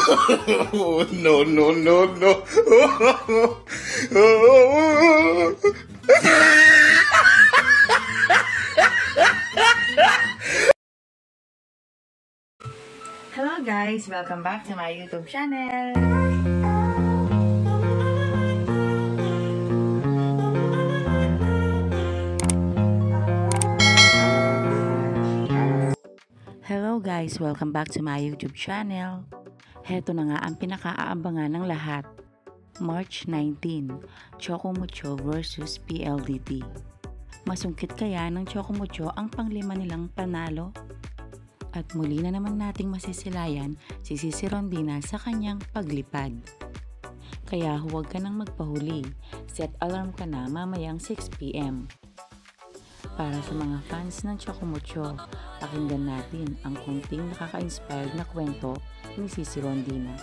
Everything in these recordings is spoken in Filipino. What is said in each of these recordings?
No, no, no, no. Hello guys! Welcome back to my YouTube channel! Hello guys! Welcome back to my YouTube channel. Heto na nga ang pinakaaabangan ng lahat. March 19, Choco Mucho versus PLDT. Masungkit kaya ng Choco Mucho ang panglima nilang panalo? At muli na naman nating masisilayan si Sisi Rondina sa kanyang paglipad. Kaya huwag ka nang magpahuli. Set alarm ka na mamayang 6 PM. Para sa mga fans ng Choco Mucho, pakinggan natin ang kunting nakaka-inspired na kwento ni Sisi Rondina.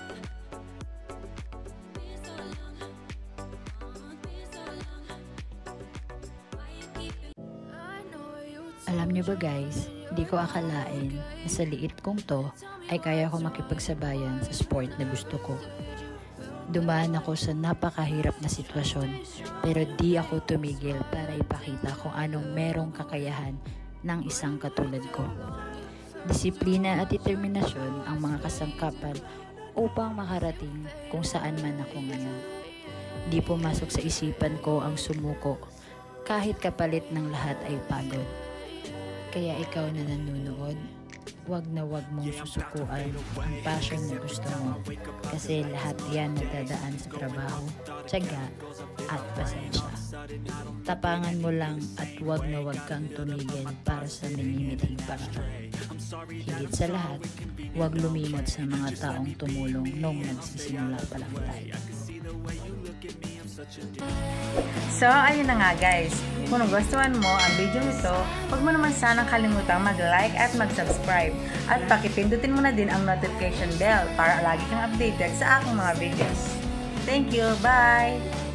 Alam niyo ba guys, di ko akalain na sa liit kong to ay kaya ko makipagsabayan sa sport na gusto ko. Dumaan ako sa napakahirap na sitwasyon pero di ako tumigil para ipakita kung anong merong kakayahan ng isang katulad ko. Disiplina at determinasyon ang mga kasangkapan upang makarating kung saan man ako ngayon. Di pumasok sa isipan ko ang sumuko kahit kapalit ng lahat ay pagod. Kaya ikaw na nanonood, wag na wag mong susukuan ang passion na gusto mo kasi lahat yan nadadaan sa trabaho, tiyaga at pasensya. Tapangan mo lang at wag na wag kang tumigil para sa minimiting pangarap. Higit sa lahat, wag lumimot sa mga taong tumulong nung nagsisimula pa lang tayo. So, ayun na nga guys. Kung nagustuhan mo ang video nito, huwag mo naman sanang kalimutang mag-like at mag-subscribe. At pakipindutin mo na din ang notification bell para lagi kang updated sa aking mga videos. Thank you! Bye!